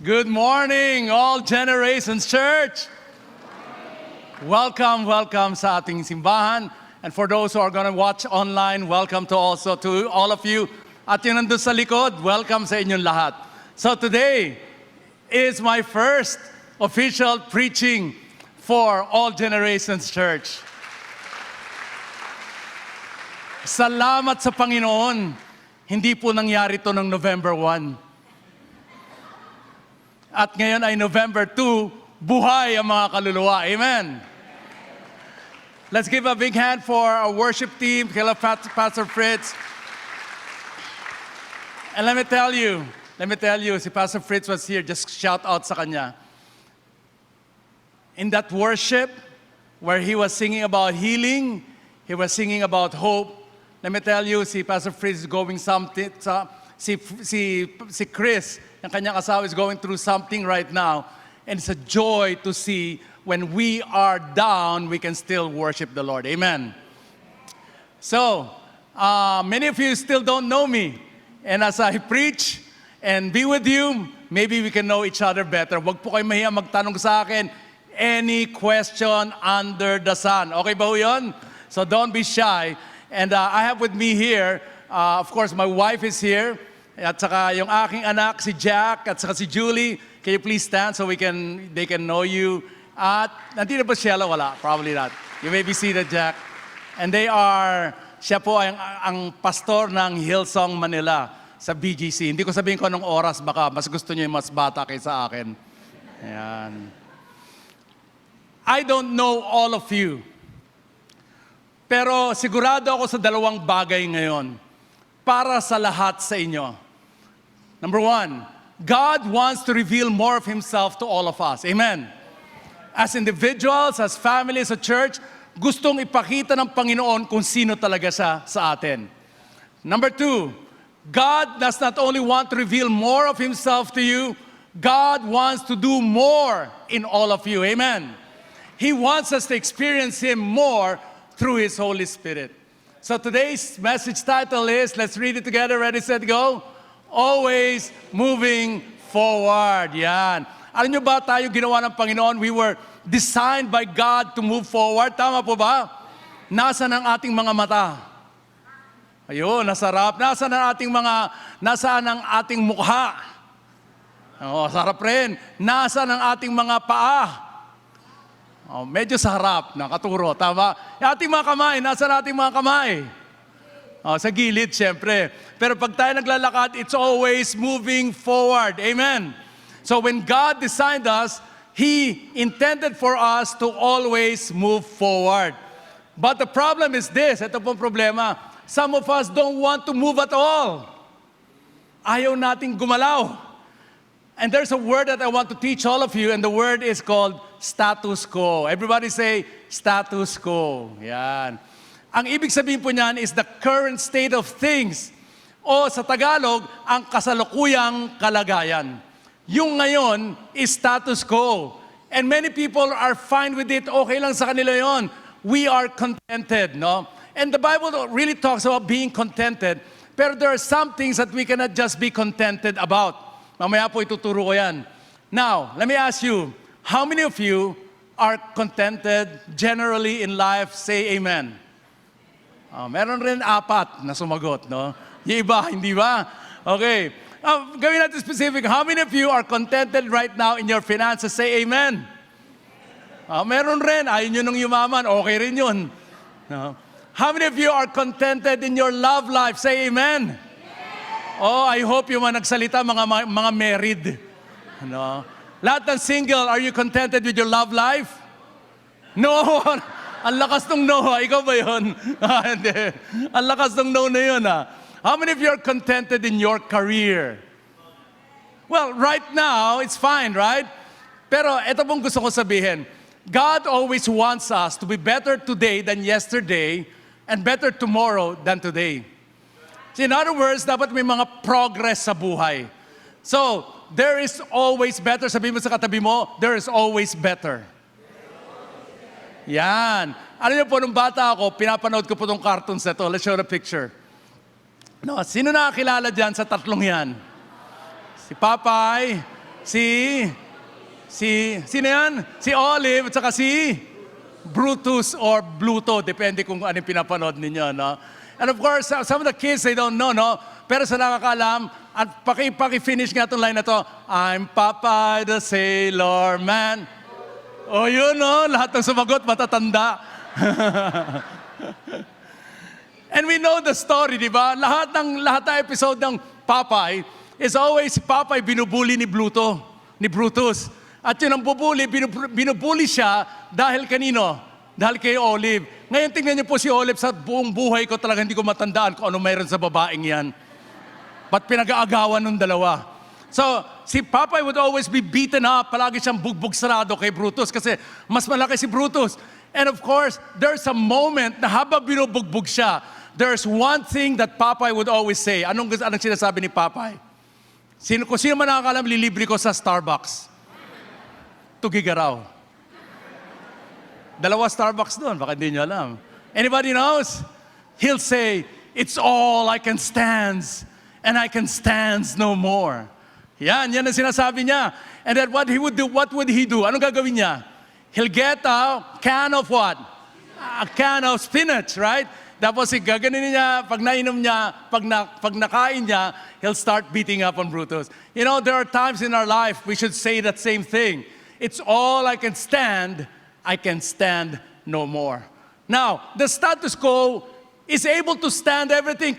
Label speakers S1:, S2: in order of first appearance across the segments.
S1: Good morning, All Generations Church. Welcome sa ating simbahan. And for those who are going to watch online, welcome to all of you. At yun nandun sa likod, welcome sa inyong lahat. So today is my first official preaching for All Generations Church. Salamat sa Panginoon. Hindi po nangyari to ng November 1. At ngayon ay November 2, buhay ang mga kaluluwa. Amen. Let's give a big hand for our worship team, kila Pastor Fritz. And let me tell you, si Pastor Fritz was here, just shout out sa kanya. In that worship, where he was singing about healing, he was singing about hope. Let me tell you, si Pastor Fritz is going something, si Chris, yung kanyang asawa is going through something right now. And it's a joy to see when we are down, we can still worship the Lord. Amen. So, many of you still don't know me. And as I preach and be with you, maybe we can know each other better. Wag po kayo mahiya magtanong sa akin. Any question under the sun. Okay ba ho yun? So don't be shy. And I have with me here, of course, my wife is here. At saka yung aking anak, si Jack, at saka si Julie. Can you please stand so they can know you? At nandito ba Sheila? Wala, probably not. You may be seated, Jack. And siya po ay ang pastor ng Hillsong Manila sa BGC. Hindi ko sabihin ko anong oras, baka mas gusto niyo yung mas bata kaysa akin. Ayan. I don't know all of you. Pero sigurado ako sa dalawang bagay ngayon para sa lahat sa inyo. Number one, God wants to reveal more of Himself to all of us. Amen. As individuals, as families, as church, gustong ipakita ng Panginoon kung sino talaga siya sa atin. Number two, God does not only want to reveal more of Himself to you, God wants to do more in all of you. Amen. He wants us to experience Him more through His Holy Spirit. So today's message title is, let's read it together, ready, set, go. Always moving forward. Yan. Alam nyo ba tayo ginawa ng Panginoon? We were designed by God to move forward. Tama po ba? Nasaan ang ating mga mata? Ayun, nasarap. Nasaan ang ating mukha? Oh, sarap rin. Nasaan ang ating mga paa? Oh, medyo sa harap, nakaturo, tama? Yung ating mga kamay, nasaan ating mga kamay? Oh, sa gilid, siyempre. Pero pag tayo naglalakad, it's always moving forward. Amen. So when God designed us, He intended for us to always move forward. But the problem is this, ito pong problema, some of us don't want to move at all. Ayaw nating gumalaw. And there's a word that I want to teach all of you, and the word is called status quo. Everybody say, status quo. Yan. Ang ibig sabihin po niyan is the current state of things. O sa Tagalog, ang kasalukuyang kalagayan. Yung ngayon is status quo. And many people are fine with it. Okay lang sa kanila yon. We are contented, no? And the Bible really talks about being contented. Pero there are some things that we cannot just be contented about. Mamaya po ituturo ko yan. Now, let me ask you, how many of you are contented generally in life? Say amen. Meron rin 4 na sumagot, no? Yung iba, hindi ba? Okay. Gawin natin specific. How many of you are contented right now in your finances? Say amen. Meron rin. Ayun nyo nung yumaman. Okay rin yun. No? How many of you are contented in your love life? Say amen. Oh, I hope yung mga nagsalita, mga married. No? Lahat ng single, are you contented with your love life? No. Ang lakas ng no, ikaw ba yun? Hindi. Ang lakas ng no na yun, ha? How many of you are contented in your career? Well, right now, it's fine, right? Pero ito pong gusto ko sabihin. God always wants us to be better today than yesterday and better tomorrow than today. So in other words, dapat may mga progress sa buhay. So, there is always better. Sabihin mo sa katabi mo, there is always better. Yan. Alam niyo po, nung bata ako, pinapanood ko po itong cartoons na ito. Let's show the picture. No, sino nakakilala dyan sa tatlong yan? Si Popeye, Sino yan? Si Olive at saka si Brutus or Bluto, depende kung ano yung pinapanood ninyo, no? And of course, some of the kids, they don't know, no? Pero sa nakakaalam, at paki-finish nga itong line na to, I'm Popeye the Sailor Man. O yun, no? Lahat ng sumagot, matatanda. And we know the story, di ba? Lahat ng episode ng Popeye is always si Popeye binubuli ni Brutus. At yun ang binubuli siya dahil kanino? Dahil kay Olive. Ngayon tingnan niyo po si Olive, sa buong buhay ko talaga hindi ko matandaan kung ano mayroon sa babaeng yan. Ba't pinag-aagawan ng dalawa? So, si Popeye would always be beaten up. Palagi siyang bugbog sarado kay Brutus kasi mas malaki si Brutus. And of course, there's a moment na habang binubugbog siya, there's one thing that Popeye would always say. Anong sinasabi ni Popeye? Kung sino man nakakalam, lilibre ko sa Starbucks. Tugigaraw. Dalawa Starbucks doon, baka hindi nyo alam. Anybody knows? He'll say, it's all I can stand, and I can stand no more. Yan ang sinasabi niya. And then what would he do? Anong gagawin niya? He'll get a can of what? A can of spinach, right? Tapos gaganin niya, pag nainom niya, pag nakain niya, he'll start beating up on Brutus. You know, there are times in our life we should say that same thing. It's all I can stand no more. Now, the status quo is able to stand everything.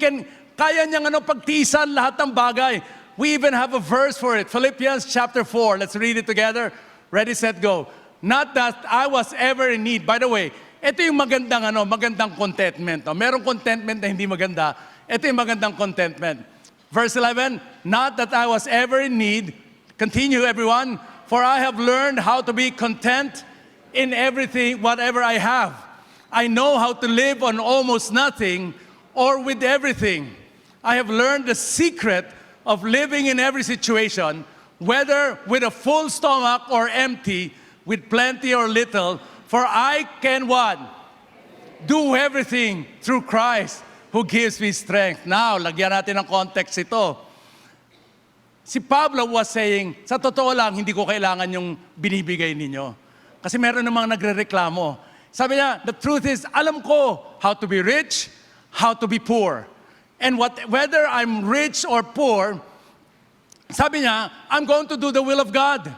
S1: Kaya niyang pagtiisan lahat ng bagay. We even have a verse for it. Philippians chapter 4. Let's read it together. Ready, set, go. Not that I was ever in need. By the way, ito yung magandang contentment. Merong contentment na hindi maganda. Ito yung magandang contentment. Verse 11, not that I was ever in need. Continue, everyone. For I have learned how to be content in everything, whatever I have. I know how to live on almost nothing or with everything. I have learned the secret of living in every situation, whether with a full stomach or empty, with plenty or little, for I can what? Do everything through Christ who gives me strength. Now, lagyan natin ng context ito. Si Pablo was saying, sa totoo lang, hindi ko kailangan yung binibigay ninyo. Kasi meron namang nagre-reklamo. Sabi niya, the truth is, alam ko how to be rich, how to be poor. And whether I'm rich or poor, sabi niya, I'm going to do the will of God.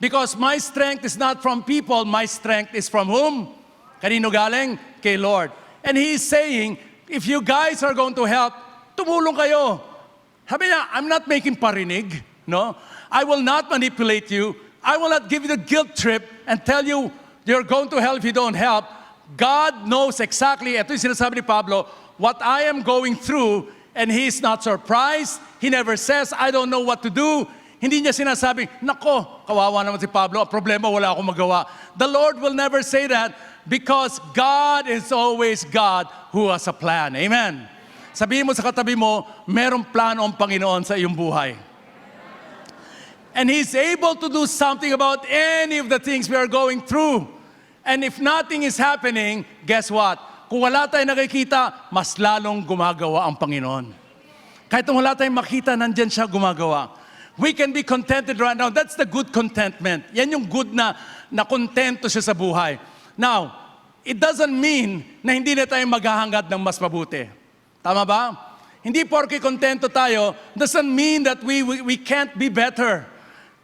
S1: Because my strength is not from people, my strength is from whom? Kanino galing? Kay Lord. And He's saying, if you guys are going to help, tumulong kayo. Sabi niya, I'm not making parinig, no? I will not manipulate you. I will not give you the guilt trip and tell you you're going to hell if you don't help. God knows exactly, ito yung sinasabi ni Pablo, what I am going through, and He's not surprised. He never says, I don't know what to do. Hindi niya sinasabi, nako, kawawa naman si Pablo, problema, wala akong magawa. The Lord will never say that because God is always God who has a plan. Amen. Sabihin mo sa katabi mo, merong plano ang Panginoon sa iyong buhay. And He's able to do something about any of the things we are going through. And if nothing is happening, guess what? Kung wala tayong nakikita, mas lalong gumagawa ang Panginoon. Kahit kung wala tayong makita, nandyan siya gumagawa. We can be contented right now. That's the good contentment. Yan yung good na kontento siya sa buhay. Now, it doesn't mean na hindi na tayo maghahangad ng mas mabuti. Tama ba? Hindi porke kontento tayo, doesn't mean that we can't be better.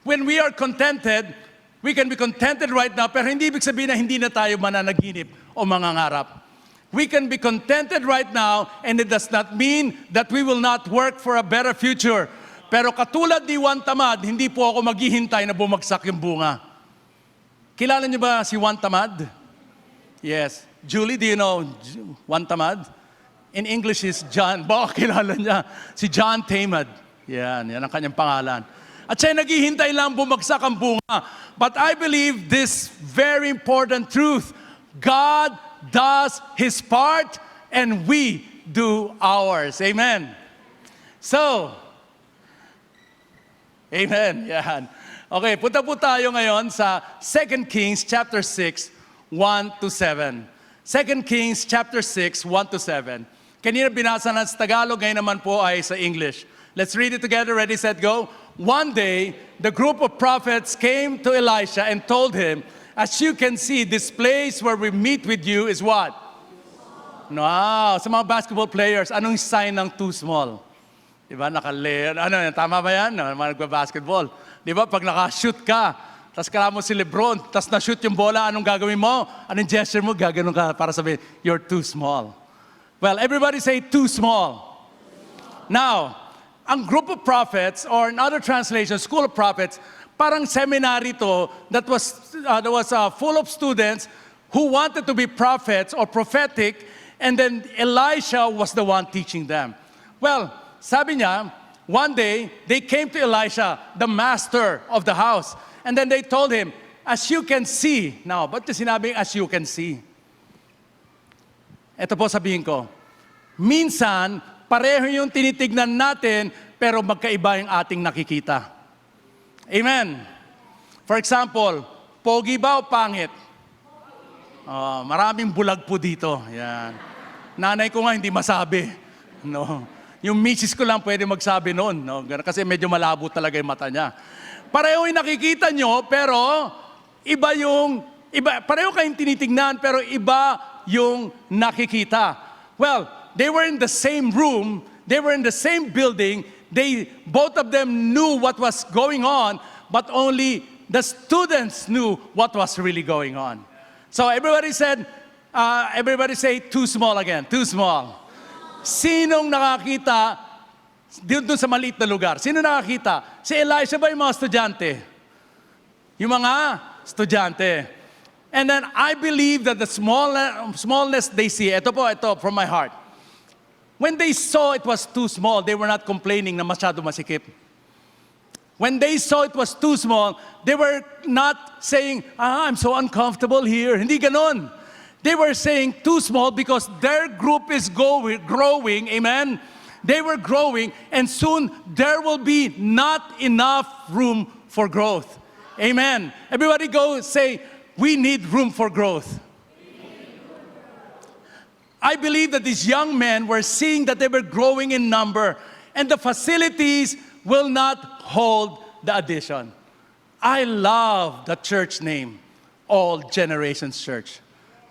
S1: When we are contented, we can be contented right now, pero hindi ibig sabihin na hindi na tayo mananaginip o mangangarap. We can be contented right now, and it does not mean that we will not work for a better future. Pero katulad ni Juan Tamad, hindi po ako maghihintay na bumagsak yung bunga. Kilala niyo ba si Juan Tamad? Yes. Julie, do you know Juan Tamad? In English is John. Baka kilala niya. Si John Tamad. Yan ang kanyang pangalan. At siya naghihintay lang bumagsak ang bunga. But I believe this very important truth. God does His part and we do ours. Amen. So, amen. Yan. Okay, punta po tayo ngayon sa 2 Kings chapter 6, 1 to 7. 2 Kings chapter 6, 1 to 7. Kanina binasa na sa Tagalog, ngayon naman po ay sa English. Let's read it together. Ready, set, go. one day, the group of prophets came to Elisha and told him, as you can see, this place where we meet with you is what? Wow, sa mga basketball players, anong sign ng too small? Diba, naka-layer, tama ba yan? Mga nagba-basketball. Diba, pag naka-shoot ka, tapos kailangan mo si Lebron, tapos na-shoot yung bola, anong gagawin mo? Anong gesture mo? Gaganon ka para sabihin, you're too small. Well, everybody say, too small. Now, ang group of prophets, or in other translations, school of prophets, parang seminary to that was full of students who wanted to be prophets or prophetic, and then Elisha was the one teaching them. Well, sabi niya, one day, they came to Elisha, the master of the house, and then they told him, as you can see, now, ba't yung sinabing as you can see? Ito po sabihin ko, minsan, pareho yung tinitignan natin, pero magkaiba yung ating nakikita. Amen. For example, pogi ba o pangit? Maraming bulag po dito. Yan. Nanay ko nga hindi masabi. No. Yung misis ko lang pwede magsabi noon. No? Kasi medyo malabo talaga yung mata niya. Pareho yung nakikita nyo, pero pareho kayong tinitignan, pero iba yung nakikita. Well, they were in the same room, they were in the same building, both of them knew what was going on, but only the students knew what was really going on. So everybody say, too small again, too small. Sinong nakakita dito sa maliit na lugar? Sino nakakita? Si Elisha ba yung mga estudyante? Yung mga estudyante. And then I believe that the smallness they see, ito from my heart. When they saw it was too small, they were not complaining na masyado masikip. When they saw it was too small, they were not saying, I'm so uncomfortable here. Hindi ganon. They were saying too small because their group is growing, amen? They were growing, and soon there will be not enough room for growth. Amen. Everybody go say, we need room for growth. I believe that these young men were seeing that they were growing in number, and the facilities will not hold the addition. I love the church name, All Generations Church.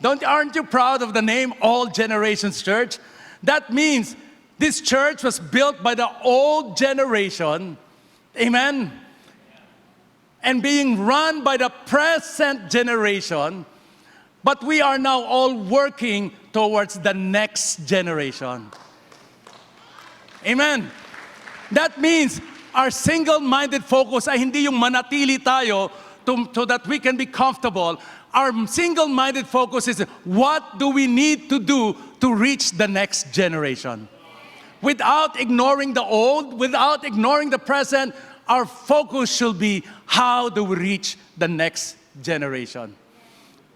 S1: Aren't you proud of the name All Generations Church? That means this church was built by the old generation, amen, and being run by the present generation, but we are now all working towards the next generation. Amen. That means our single-minded focus ay hindi yung manatili tayo so that we can be comfortable. Our single-minded focus is what do we need to do to reach the next generation? Without ignoring the old, without ignoring the present, our focus should be how do we reach the next generation?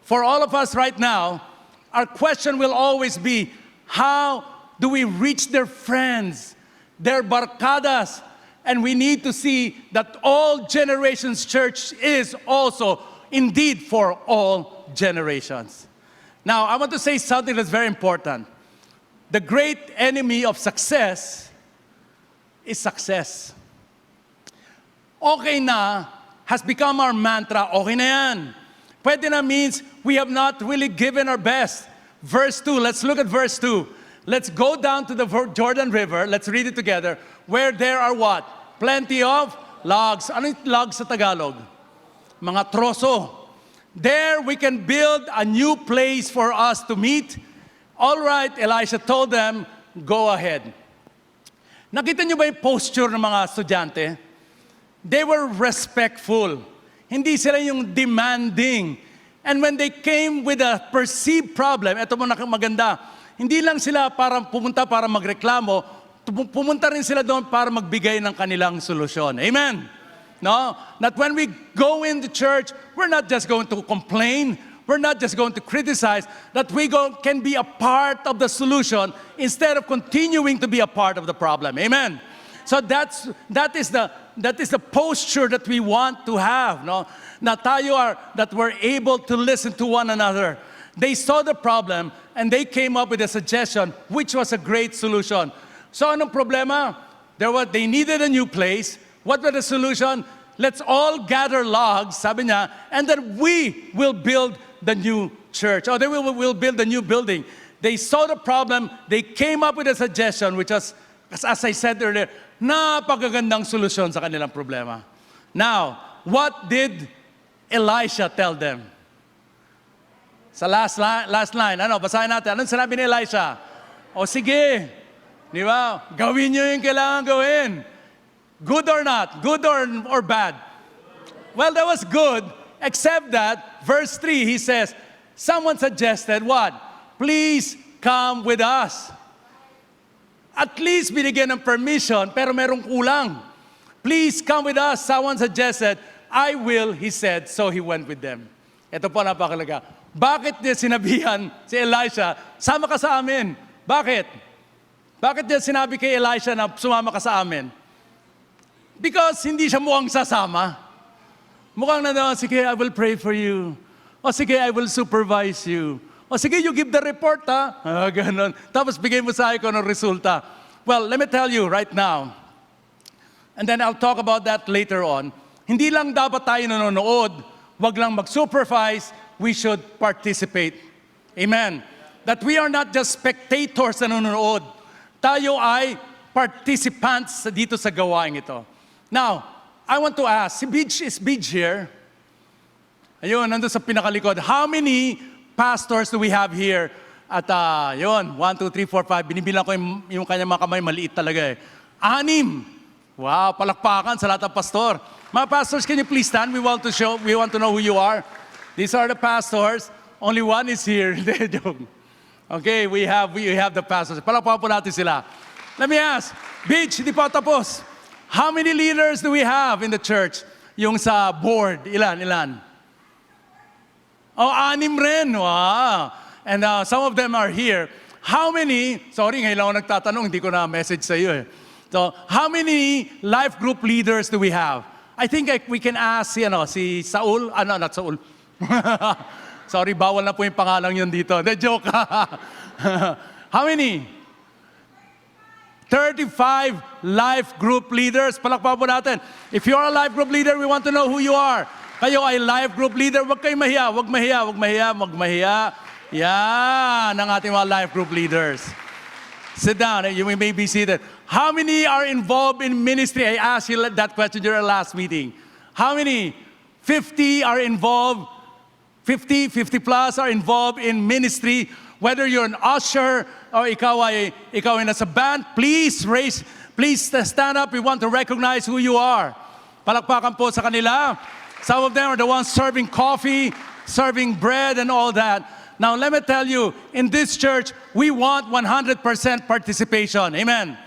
S1: For all of us right now, our question will always be, how do we reach their friends, their barkadas? And we need to see that All Generations Church is also indeed for all generations. Now, I want to say something that's very important. The great enemy of success is success. Okay na has become our mantra. Okay na yan. Pwede na means we have not really given our best. Verse 2, let's look at verse 2. Let's go down to the Jordan River. Let's read it together. Where there are what? Plenty of logs. Ano yung logs sa Tagalog? Mga troso. There we can build a new place for us to meet. All right, Elisha told them, go ahead. Nakita niyo ba yung posture ng mga estudyante? They were respectful. Hindi sila yung demanding. And when they came with a perceived problem, ito mo maganda, hindi lang sila pumunta para magreklamo, pumunta rin sila doon para magbigay ng kanilang solusyon. Amen? No? That when we go into church, we're not just going to complain, we're not just going to criticize, that we can be a part of the solution instead of continuing to be a part of the problem. Amen? So that is the posture that we want to have. No? That we're able to listen to one another. They saw the problem and they came up with a suggestion, which was a great solution. So anong problema? They needed a new place. what was the solution? Let's all gather logs, sabi niya, and then we will build the new church. Or they will build the new building. They saw the problem, they came up with a suggestion, which was, as I said earlier, napakagandang solusyon sa kanilang problema. Now, what did Elisha tell them? Sa last line, basahin natin. Anong sinabi ni Elisha? O sige, di ba? Gawin niyo yung kailangan gawin. Good or not? Good or bad? Well, that was good, except that, verse 3, he says, someone suggested what? Please come with us. At least binigyan ng permission, pero merong kulang. Please come with us. Someone suggested, I will, he said, so he went with them. Ito po napakalaga. Bakit niya sinabihan si Elisha, sama ka sa amin? Bakit? Bakit niya sinabi kay Elisha na sumama ka sa amin? Because hindi siya mukhang sasama. Mukhang na, sige, I will pray for you. O sige, I will supervise you. O sige, you give the report, ha? Ganon. Tapos bigay mo sa akin kung anong resulta. Well, let me tell you right now, and then I'll talk about that later on, hindi lang dapat tayo nanonood, wag lang mag-supervise, we should participate. Amen. That we are not just spectators na nanonood. Tayo ay participants dito sa gawain ito. Now, I want to ask, is Beach here? Ayun, nandun sa pinakalikod. How many pastors do we have here? At yun, 1, 2, 3, 4, 5. Binibilang ko yung kanyang mga kamay, maliit talaga eh. 6. Wow, palakpakan sa lahat ng pastor. Mga pastors, can you please stand? We want to know who you are. These are the pastors. Only one is here. Okay, we have the pastors. Palakpakan po natin sila. Let me ask, Beach, hindi pa tapos. How many leaders do we have in the church? Yung sa board, ilan? Oh, 6 rin. Wow. And some of them are here. How many, sorry, ngayon lang ako nagtatanong, hindi ko na message sa iyo eh. So, how many life group leaders do we have? I think we can ask si Saul, not Saul. Sorry, bawal na po yung pangalan yun dito. The joke. How many? 35 life group leaders. Palakpakan po natin. If you are a life group leader, we want to know who you are. Kayo ay life group leader, huwag kayong mahiya, huwag mahiya. Yan ang ating mga life group leaders. Sit down, you may be seated. How many are involved in ministry? I asked you that question during our last meeting. How many? 50 are involved, 50 plus are involved in ministry. Whether you're an usher or ikaw ay nasa band, please stand up. We want to recognize who you are. Palakpakan po sa kanila. Some of them are the ones serving coffee, serving bread and all that. Now let me tell you, in this church, we want 100% participation. Amen.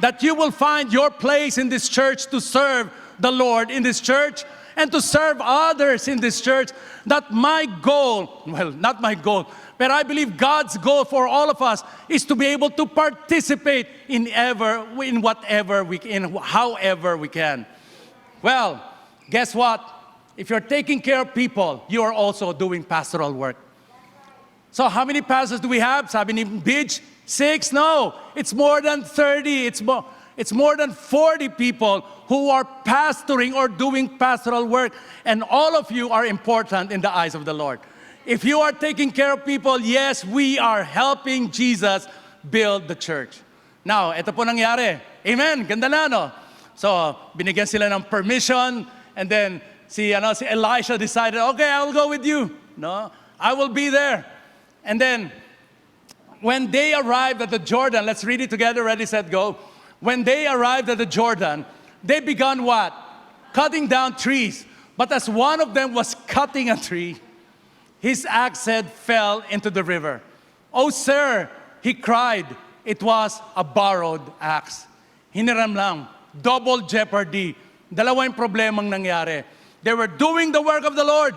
S1: That you will find your place in this church to serve the Lord in this church and to serve others in this church. That my goal, well, not my goal, but I believe God's goal for all of us is to be able to participate in however we can. Well, guess what? If you're taking care of people, you are also doing pastoral work. So how many pastors do we have? Sabi ni Beach, 6? No, it's more than 30. It's more than 40 people who are pastoring or doing pastoral work. And all of you are important in the eyes of the Lord. If you are taking care of people, yes, we are helping Jesus build the church. Now, ito po nangyari. Amen. Ganda na, no? So, binigyan sila ng permission, and then si Elisha decided, okay, I will go with you. No, I will be there. And then, when they arrived at the Jordan, let's read it together, ready, set, go. When they arrived at the Jordan, they began what? Cutting down trees. But as one of them was cutting a tree, his axe head fell into the river. Oh, sir, he cried. It was a borrowed axe. Hiniram lang. Double jeopardy. Dalawa yung problemang nangyari. They were doing the work of the Lord.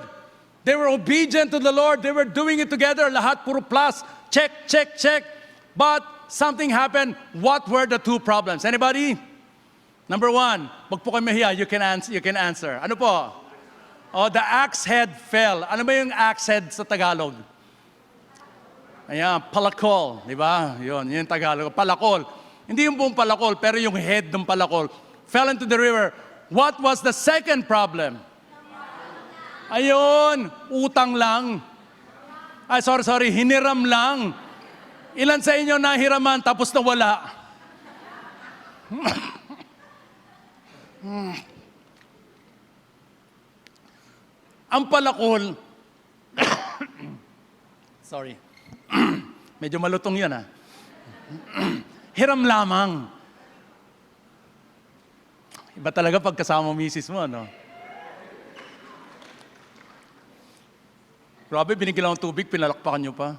S1: They were obedient to the Lord. They were doing it together. Lahat puro plus. Check. But something happened. What were the two problems? Anybody? Number 1, wag po kayo mahiya. You can answer. Ano po? Oh, the axe head fell. Ano ba yung axe head sa Tagalog? Ayan, palakol. Di ba? Yun yung Tagalog. Palakol. Hindi yung buong palakol, pero yung head ng palakol. fell into the river. What was the second problem? Ayun, utang lang. Ay, sorry, hiniram lang. Ilan sa inyo nahiraman tapos nawala? Ang palakol, sorry, medyo malutong yan hiram lamang. Iba talaga pag kasama misis mo, no? Grabe, binigyan lang ng tubig, pinalakpakan nyo pa.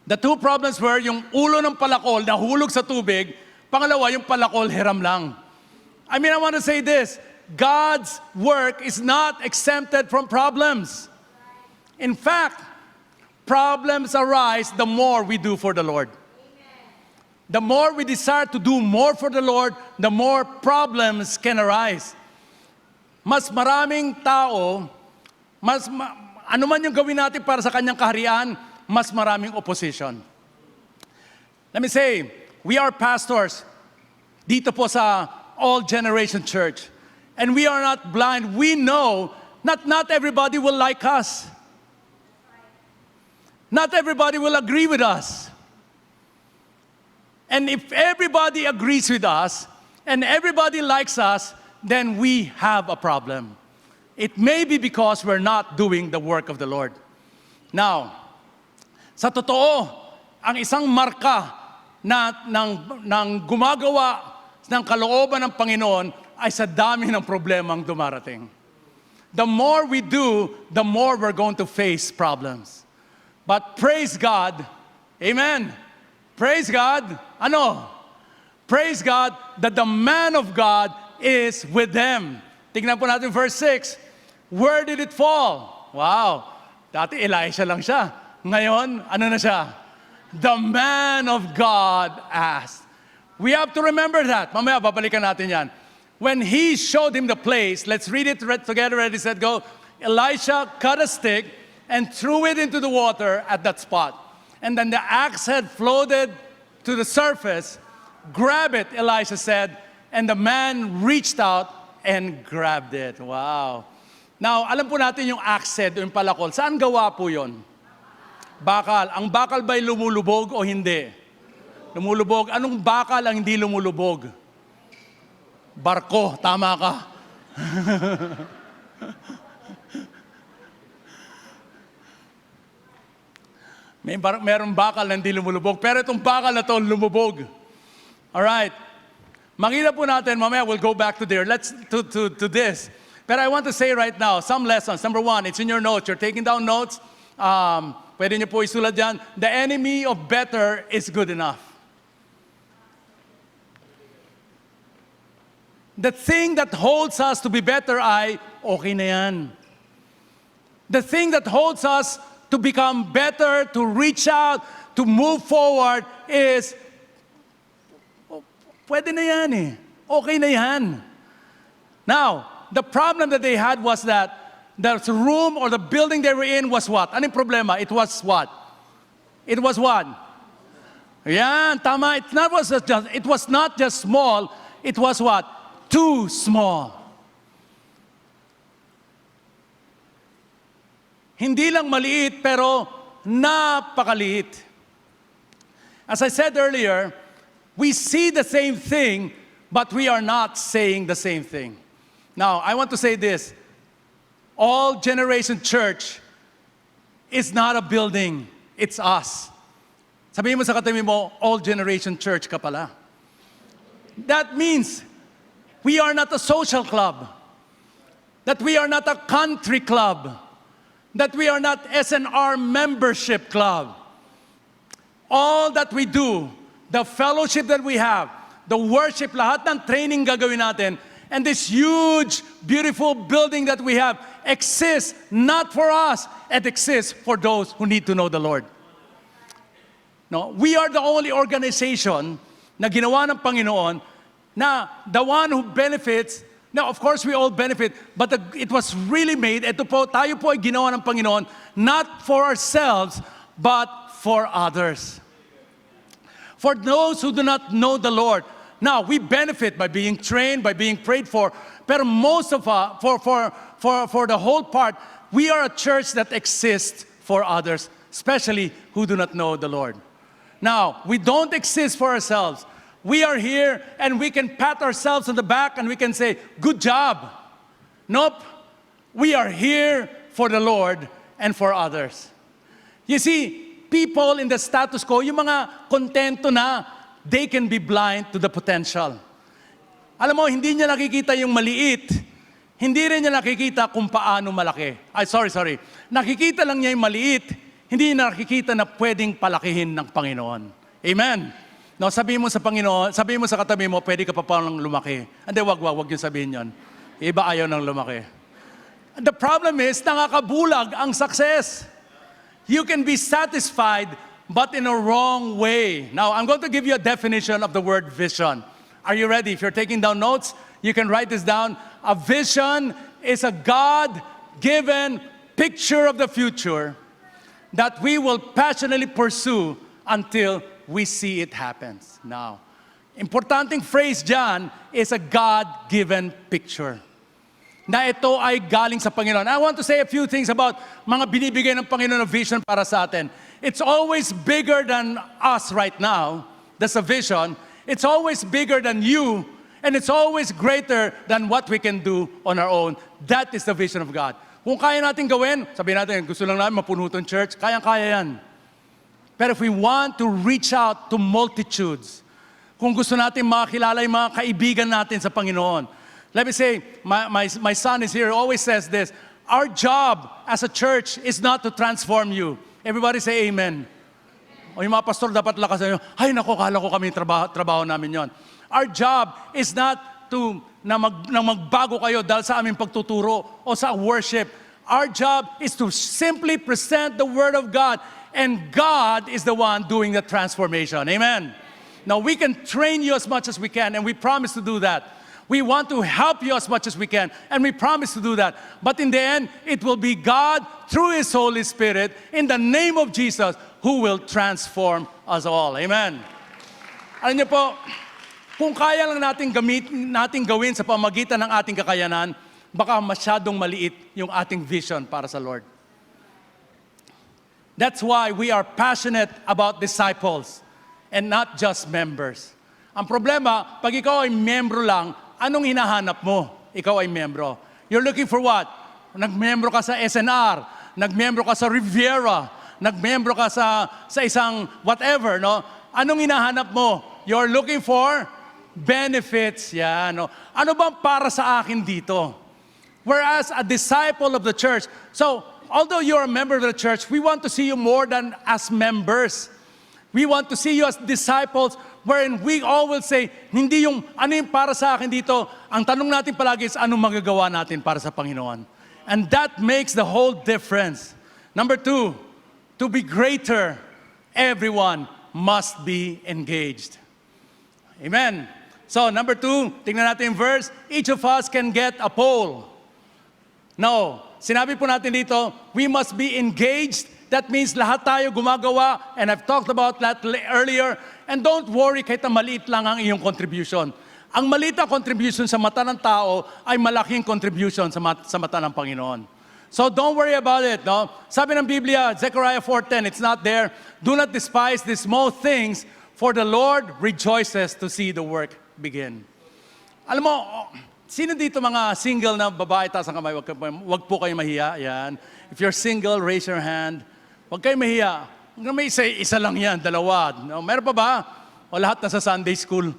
S1: The two problems were yung ulo ng palakol nahulog sa tubig, pangalawa yung palakol hiram lang. I want to say this, God's work is not exempted from problems. In fact, problems arise the more we do for the Lord. The more we desire to do more for the Lord, the more problems can arise. Mas maraming tao, ano man yung gawin natin para sa kanyang kaharian, mas maraming opposition. Let me say, we are pastors dito po sa All Generation Church. And we are not blind. We know not everybody will like us. Not everybody will agree with us. And if everybody agrees with us, and everybody likes us, then we have a problem. It may be because we're not doing the work of the Lord. Now, sa totoo, ang isang marka ng gumagawa ng kalooban ng Panginoon ay sa dami ng problemang dumarating. The more we do, the more we're going to face problems. But praise God, amen. Praise God, Praise God that the man of God is with them. Tingnan po natin verse 6. Where did it fall? Wow, dati Elisha lang siya. Ngayon, ano na siya? The man of God asked. We have to remember that. Mamaya, babalikan natin yan. When he showed him the place, let's read it together, ready, set, go. Elisha cut a stick and threw it into the water at that spot. And then the axe head floated to the surface. Grab it, Elisha said, and the man reached out and grabbed it. Wow. Now, alam po natin yung axe head, yung palakol. Saan gawa po yun? Bakal. Ang bakal ba'y lumulubog o hindi? Lumulubog. Anong bakal ang hindi lumulubog? Barko. Tama ka. Merong bakal na hindi lumulubog. Pero itong bakal na to lumubog. Alright. Makita po natin, mamaya we'll go back to there. Let's to this. But I want to say right now, some lessons. Number one, it's in your notes. You're taking down notes. Pwede niyo po isulat dyan. The enemy of better is good enough. The thing that holds us to be better ay, okay na yan. The thing that holds us to become better, to reach out, to move forward is, pwede na yan eh. Okay na yan. Now, the problem that they had was that the room or the building they were in was what? Anong problema? It was what? It was what? Yan, tama. It was not just small. It was what? Too small. Hindi lang maliit, pero napakaliit. As I said earlier, we see the same thing, but we are not saying the same thing. Now, I want to say this. All Generation Church is not a building. It's us. Sabihin mo sa katabi mo, All Generation Church ka pala. That means we are not a social club. That we are not a country club. That we are not SNR membership club. All that we do, the fellowship that we have, the worship, lahat ng training gagawin natin, and this huge, beautiful building that we have exists not for us, it exists for those who need to know the Lord. No, we are the only organization na ginawa ng Panginoon na the one who benefits. Now, of course, we all benefit, but it was really made, tayo po ay ginawa ng Panginoon, not for ourselves, but for others. for those who do not know the Lord. Now, we benefit by being trained, by being prayed for, but most of us, for the whole part, we are a church that exists for others, especially who do not know the Lord. Now, we don't exist for ourselves. We are here and we can pat ourselves on the back and we can say, good job. Nope. We are here for the Lord and for others. You see, people in the status quo, yung mga kontento na, they can be blind to the potential. Alam mo, hindi niya nakikita yung maliit. Hindi rin niya nakikita kung paano malaki. Sorry. Nakikita lang niya yung maliit. Hindi niya nakikita na pwedeng palakihin ng Panginoon. Amen. No, sabihin mo sa Panginoon, sabihin mo sa katabi mo, pwede ka pa palang lumaki. Hindi, wag yung sabihin yon. Iba ayaw nang lumaki. The problem is, nakakabulag ang success. You can be satisfied, but in a wrong way. Now, I'm going to give you a definition of the word vision. Are you ready? If you're taking down notes, you can write this down. A vision is a God-given picture of the future that we will passionately pursue until we see it happen. Now, importanteng phrase dyan is a God-given picture. Na ito ay galing sa Panginoon. I want to say a few things about mga binibigay ng Panginoon na vision para sa atin. It's always bigger than us right now. That's a vision. It's always bigger than you. And it's always greater than what we can do on our own. That is the vision of God. Kung kaya natin gawin, sabihin natin, gusto lang namin mapuno itong church, kayang-kaya yan. Pero if we want to reach out to multitudes, kung gusto natin makakilala yung mga kaibigan natin sa Panginoon, let me say, my son is here, always says this, our job as a church is not to transform you. Everybody say amen. O yung mga pastor dapat lakas nyo, ay nako, kala ko kami trabaho namin yon. Our job is not na magbago kayo dahil sa aming pagtuturo o sa worship. Our job is to simply present the Word of God, and God is the one doing the transformation. Amen. Now, we can train you as much as we can, and we promise to do that. We want to help you as much as we can, and we promise to do that. But in the end, it will be God, through His Holy Spirit, in the name of Jesus, who will transform us all. Amen. Alam niyo po, kung kaya lang natin gawin sa pamagitan ng ating kakayanan, baka masyadong maliit yung ating vision para sa Lord. That's why we are passionate about disciples and not just members. Ang problema, pag ikaw ay membro lang, anong hinahanap mo? Ikaw ay membro. You're looking for what? Nagmembro ka sa SNR, nagmembro ka sa Riviera, nagmembro ka sa isang whatever, no? Anong hinahanap mo? You're looking for benefits. Yan, no? Ano bang para sa akin dito? Whereas a disciple of the church, so although you're a member of the church, we want to see you more than as members. We want to see you as disciples, wherein we all will say, hindi yung ano yung para sa akin dito. Ang tanong natin palagi is, anong magagawa natin para sa Panginoon? And that makes the whole difference. Number 2, to be greater, everyone must be engaged. Amen. So, number 2, tingnan natin yung verse, each of us can get a pole. No, sinabi po natin dito, we must be engaged. That means lahat tayo gumagawa, and I've talked about that earlier. And don't worry, kahit na maliit lang ang iyong contribution. Ang maliit na contribution sa mata ng tao ay malaking contribution sa mata ng Panginoon. So don't worry about it. No? Sabi ng Biblia, Zechariah 4:10, it's not there. Do not despise these small things, for the Lord rejoices to see the work begin. Alam mo, sino dito mga single na babae, taas ang kamay, wag po kayo mahiya. Yan. If you're single, raise your hand. Wag kayo mahiya. May isa lang yan, dalawa. No, meron pa ba? O lahat nasa Sunday school?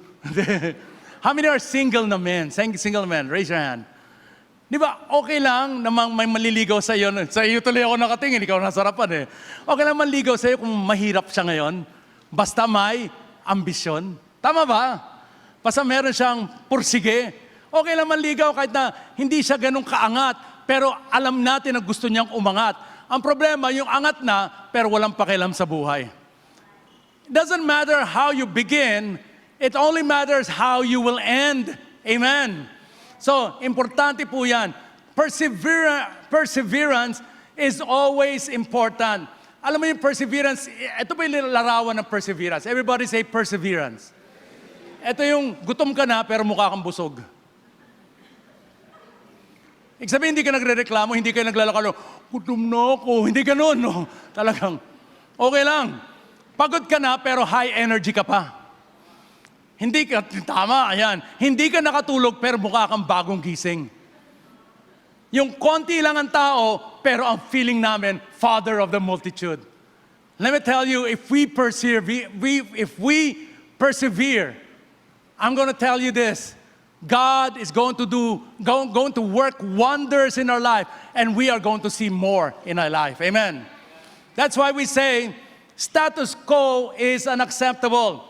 S1: How many are single na men? Single men, raise your hand. Di ba, okay lang na may maliligaw sa iyo. Sa iyo tuloy ako nakatingin, ikaw nasa harapan eh. Okay lang manligaw sa iyo kung mahirap siya ngayon. Basta may ambisyon. Tama ba? Basta meron siyang pursige. Okay lang manligaw kahit na hindi siya ganun kaangat, pero alam natin na gusto niyang umangat. Ang problema, yung angat na, pero walang pakialam sa buhay. It doesn't matter how you begin, it only matters how you will end. Amen. So, importante po yan. Perseverance is always important. Alam mo yung perseverance, ito pa yung larawan ng perseverance. Everybody say perseverance. Ito yung gutom ka na pero mukha kang busog. Ibig sabihin, hindi ka nagre-reklamo, hindi ka naglalakalo, gutom na ako, hindi ganun, no? Talagang, okay lang. Pagod ka na pero high energy ka pa. Hindi ka, tama, ayan. Hindi ka nakatulog pero mukha kang bagong gising. Yung konti lang ang tao, pero ang feeling namin, Father of the multitude. Let me tell you, if we persevere, I'm going to tell you this, God is going to work wonders in our life, and we are going to see more in our life. Amen. That's why we say, status quo is unacceptable.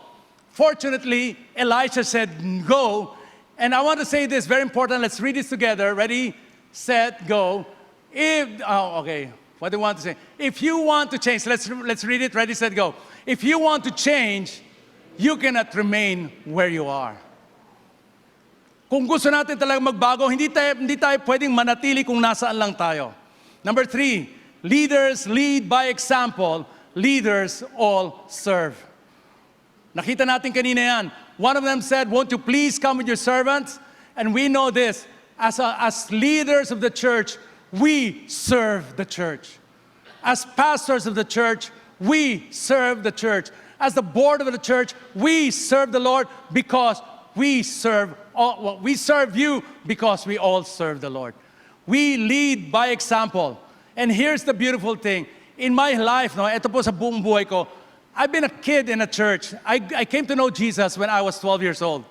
S1: Fortunately, Elisha said, go. And I want to say this, very important. Let's read this together. Ready, set, go. Okay. What do you want to say? If you want to change, let's read it. Ready, set, go. If you want to change, you cannot remain where you are. Kung gusto natin talagang magbago, hindi tayo pwedeng manatili kung nasaan lang tayo. Number 3, leaders lead by example. Leaders all serve. Nakita natin kanina yan. One of them said, won't you please come with your servants? And we know this, as leaders of the church, we serve the church. As pastors of the church, we serve the church. As the board of the church, we serve the Lord because we serve you because we all serve the Lord. We lead by example. And here's the beautiful thing. In my life, ito po sa buong buhay ko, I've been a kid in a church. I came to know Jesus when I was 12 years old.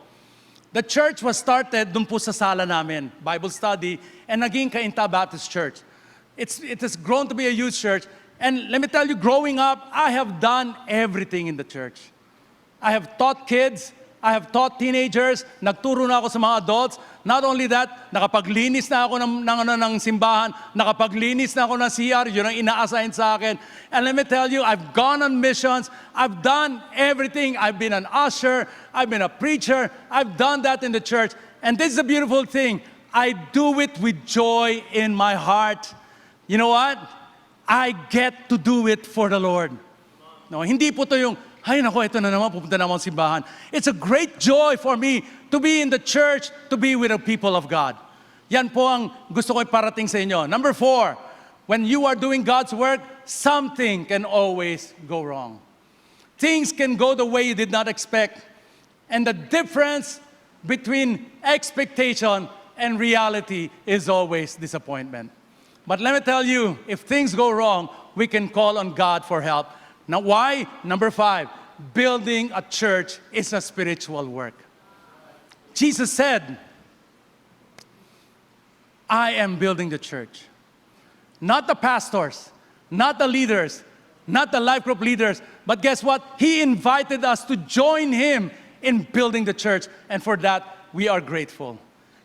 S1: The church was started dun po sa sala namin, Bible study, and naging Cainta Baptist Church. It has grown to be a youth church. And let me tell you, growing up, I have done everything in the church. I have taught kids, I have taught teenagers, nagturo na ako sa mga adults. Not only that, nakapaglinis na ako ng simbahan, nakapaglinis na ako ng CR, yun ang ina-assign sa akin. And let me tell you, I've gone on missions, I've done everything. I've been an usher, I've been a preacher, I've done that in the church. And this is a beautiful thing. I do it with joy in my heart. You know what? I get to do it for the Lord. No, hindi po to yung, ay nako, ito na naman, pupunta naman sa simbahan. It's a great joy for me to be in the church, to be with the people of God. Yan po ang gusto ko iparating sa inyo. Number 4, when you are doing God's work, something can always go wrong. Things can go the way you did not expect. And the difference between expectation and reality is always disappointment. But let me tell you, if things go wrong, we can call on God for help. Now, why? Number 5, building a church is a spiritual work. Jesus said, I am building the church. Not the pastors, not the leaders, not the life group leaders, but guess what? He invited us to join Him in building the church, and for that, we are grateful.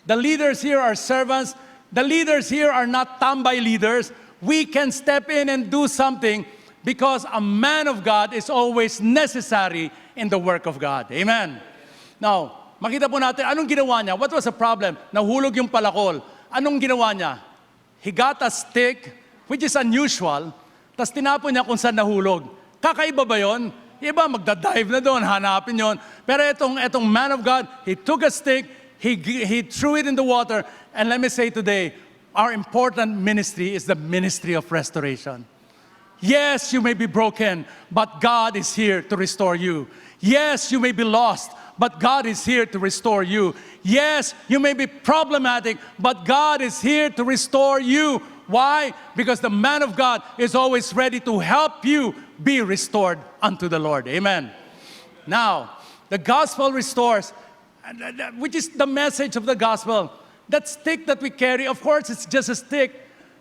S1: The leaders here are servants. The leaders here are not tambay leaders. We can step in and do something because a man of God is always necessary in the work of God. Amen. Now, makita po natin, anong ginawa niya? What was the problem? Nahulog yung palakol. Anong ginawa niya? He got a stick, which is unusual, tapos tinapon niya kung saan nahulog. Kakaiba ba yun? Iba, magdadive na doon, hanapin yon. Pero itong man of God, he took a stick, he threw it in the water, and let me say today, our important ministry is the ministry of restoration. Yes, you may be broken, but God is here to restore you. Yes, you may be lost, but God is here to restore you. Yes, you may be problematic, but God is here to restore you. Why? Because the man of God is always ready to help you be restored unto the Lord. Amen. Now, the gospel restores, which is the message of the gospel. That stick that we carry, of course, it's just a stick.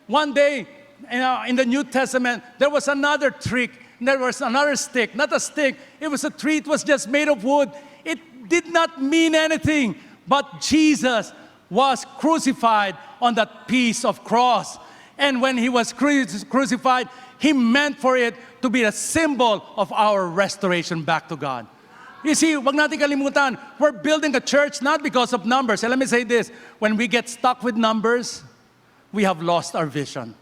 S1: One day, in the New Testament, there was another trick. There was another stick, not a stick. It was a tree. It was just made of wood. It did not mean anything. But Jesus was crucified on that piece of cross. And when He was crucified, He meant for it to be a symbol of our restoration back to God. You see, wag natin kalimutan, we're building a church not because of numbers. And let me say this, when we get stuck with numbers, we have lost our vision.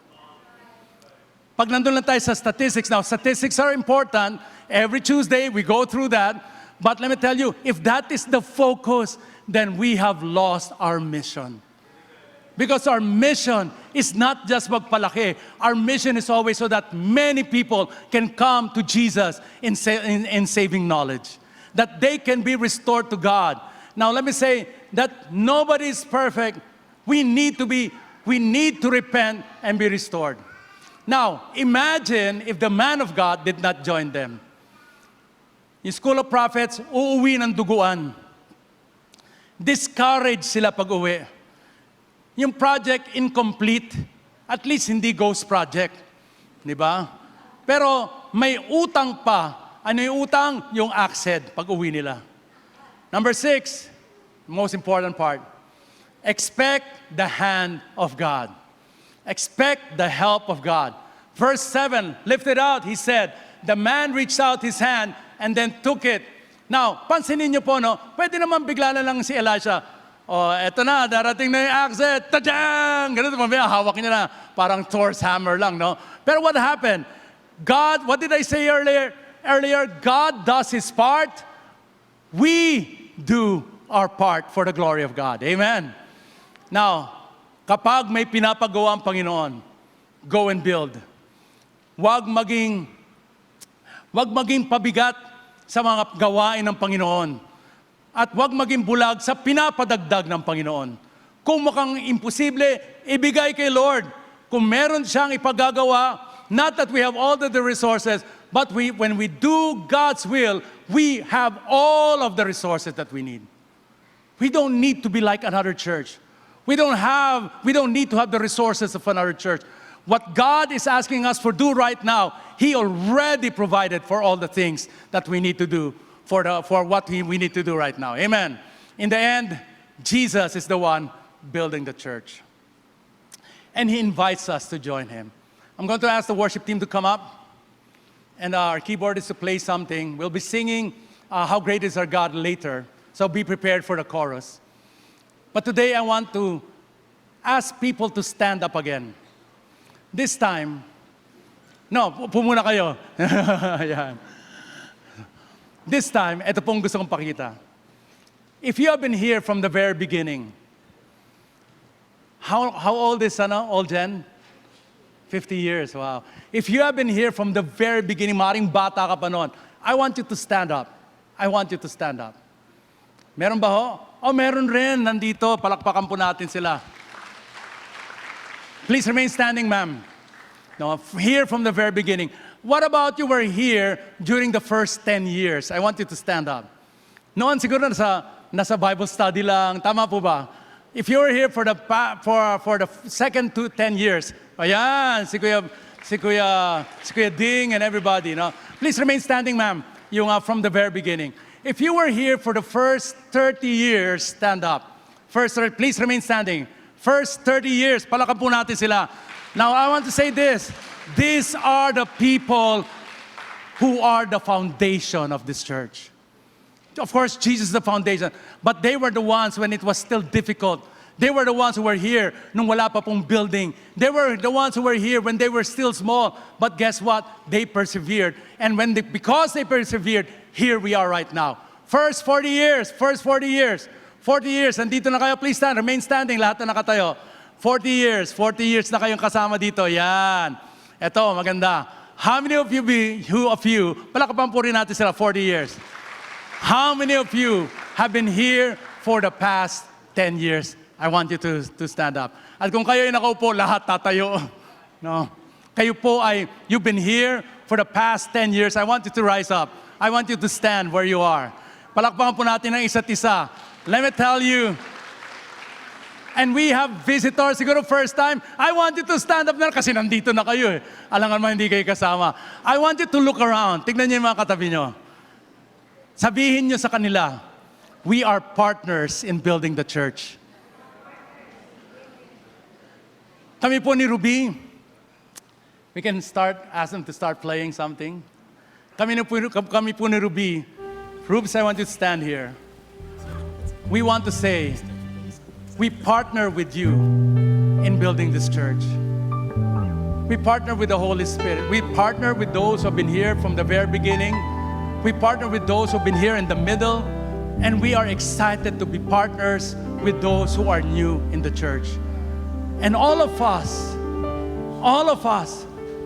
S1: Pag nandun lang tayo sa statistics, now statistics are important. Every Tuesday, we go through that. But let me tell you, if that is the focus, then we have lost our mission. Because our mission is not just magpalaki. Our mission is always so that many people can come to Jesus in saving knowledge. That they can be restored to God. Now let me say that nobody is perfect. We need to repent and be restored. Now, imagine if the man of God did not join them. Yung School of Prophets, uuwi ng duguan. Discouraged sila pag-uwi. Yung project incomplete, at least hindi ghost project. Di ba? Pero may utang pa. Ano yung utang? Yung ACSED pag-uwi nila. Number 6, most important part. Expect the hand of God. Expect the help of God. Verse 7, lift it out, he said, the man reached out his hand and then took it. Now, pansinin niyo po, no? Pwede naman bigla na lang si Elisha, eto na, darating na yung ACSED, tadjang! Ganun, mamaya, hawak niya na, parang Thor's hammer lang, no? Pero what happened? God, what did I say earlier? God does His part. We do our part for the glory of God. Amen. Now, kapag may pinapagawa ang Panginoon, go and build. Huwag maging pabigat sa mga gawain ng Panginoon. At huwag maging bulag sa pinapadagdag ng Panginoon. Kung mukhang imposible, ibigay kay Lord. Kung meron siyang ipagagawa, not that we have all the resources, but when we do God's will, we have all of the resources that we need. We don't need to be like another church. We don't need to have the resources of another church. What God is asking us to do right now, He already provided for all the things that we need to do for what we need to do right now. Amen. In the end, Jesus is the one building the church. And He invites us to join Him. I'm going to ask the worship team to come up. And our keyboardist to play something. We'll be singing How Great Is Our God later. So be prepared for the chorus. But today I want to ask people to stand up again. This time, no, upo muna kayo. Ayan. This time, ito pong gusto kong pakita. If you have been here from the very beginning, how old is old Jen? 50 years, wow. If you have been here from the very beginning, maring bata ka pa noon, I want you to stand up. I want you to stand up. Meron ba ho? Oh, meron rin. Nandito, palakpakan po natin sila. Please remain standing, ma'am. No, here from the very beginning. What about you were here during the first 10 years? I want you to stand up. Noon siguro nasa Bible study lang. Tama po ba? If you were here for the second to 10 years, ayan, si Kuya Ding and everybody, no? Please remain standing, ma'am. Yung from the very beginning. If you were here for the first 30 years, stand up. Please remain standing. First 30 years, palakpan po natin sila. Now, I want to say this. These are the people who are the foundation of this church. Of course, Jesus is the foundation. But they were the ones when it was still difficult. They were the ones who were here nung wala pa pong building. They were the ones who were here when they were still small. But guess what? They persevered. And because they persevered, here we are right now. First 40 years. 40 years. Andito na kayo. Please stand. Remain standing. Lahat na nakatayo. 40 years na kayong kasama dito. Yan. Eto, maganda. How many of you, palakapan po rin natin sila, 40 years. How many of you have been here for the past 10 years? I want you to stand up. At kung kayo ay nakaupo, lahat tatayo. No? Kayo po you've been here for the past 10 years. I want you to rise up. I want you to stand where you are. Palakpakan po natin ang isa't isa. Let me tell you, and we have visitors, siguro first time, I want you to stand up na kasi nandito na kayo eh. Alangan mo hindi kayo kasama. I want you to look around. Tignan niyo yung mga katabi niyo. Sabihin niyo sa kanila, we are partners in building the church. Kami po ni Ruby, we can ask them to start playing something. Kami po ni Ruby, Rubes, I want you to stand here. We want to say, we partner with you in building this church. We partner with the Holy Spirit. We partner with those who have been here from the very beginning. We partner with those who have been here in the middle. And we are excited to be partners with those who are new in the church. And all of us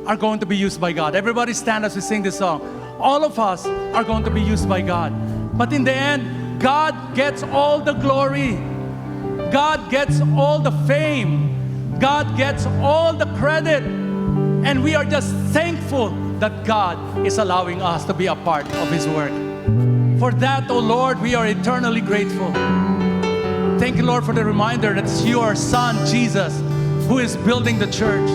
S1: are going to be used by God. Everybody stand as we sing this song. All of us are going to be used by God. But in the end, God gets all the glory. God gets all the fame. God gets all the credit. And we are just thankful that God is allowing us to be a part of His work. For that, oh Lord, we are eternally grateful. Thank you, Lord, for the reminder that it's your Son, Jesus, who is building the church.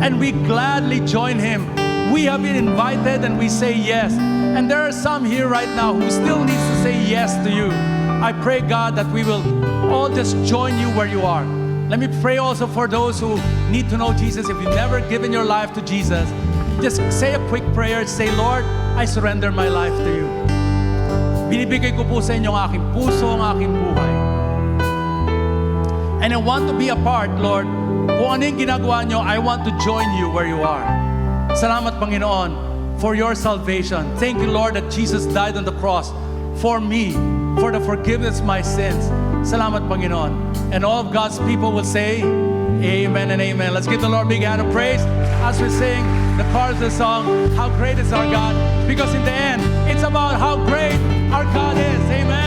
S1: And we gladly join Him. We have been invited and we say yes. And there are some here right now who still needs to say yes to you. I pray, God, that we will all just join you where you are. Let me pray also for those who need to know Jesus. If you've never given your life to Jesus, just say a quick prayer. Say, Lord, I surrender my life to you. Binibigay ko po sa inyo ang aking puso, ang aking buhay. And I want to be a part, Lord. Kung ano yung ginagawa nyo, I want to join you where you are. Salamat, Panginoon, for your salvation. Thank you, Lord, that Jesus died on the cross for me, for the forgiveness of my sins. Salamat, Panginoon. And all of God's people will say, amen and amen. Let's give the Lord a big hand of praise as we sing the chorus of the song, How Great Is Our God? Because in the end, it's about how great our God is. Amen.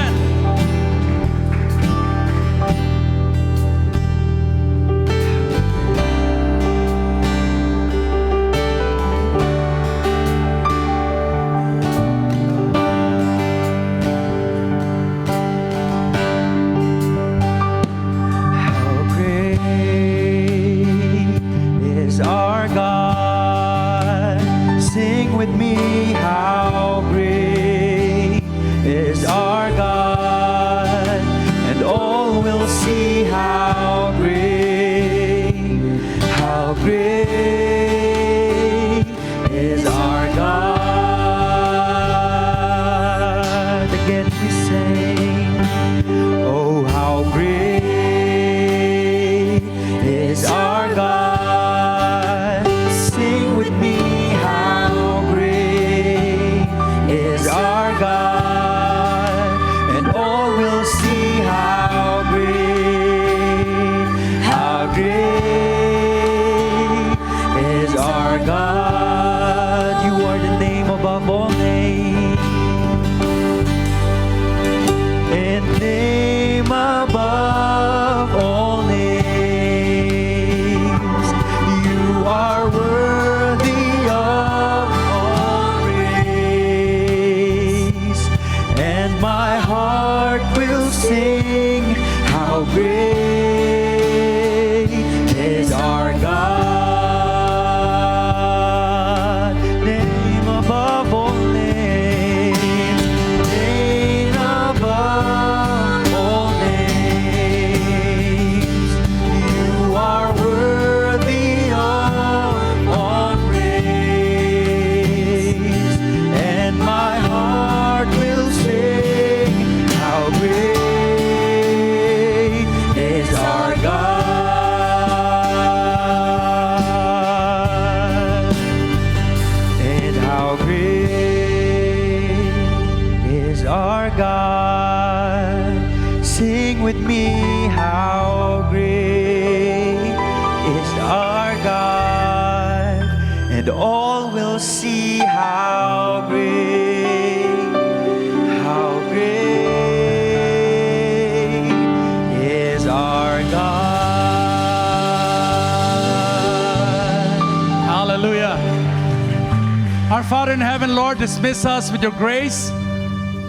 S2: Our Father in heaven, Lord, dismiss us with your grace.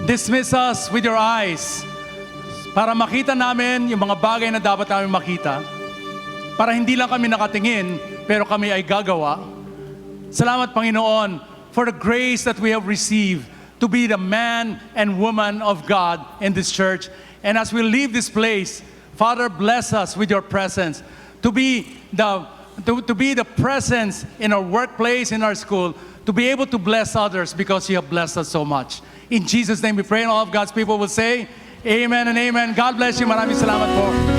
S2: Dismiss us with your eyes. Para makita namin yung mga bagay na dapat namin makita. Para hindi lang kami nakatingin, pero kami ay gagawa. Salamat, Panginoon, for the grace that we have received to be the man and woman of God in this church. And as we leave this place, Father, bless us with your presence. To be the presence in our workplace, in our school, to be able to bless others because you have blessed us so much. In Jesus' name we pray, and all of God's people will say, amen and amen. God bless you. Maraming salamat po.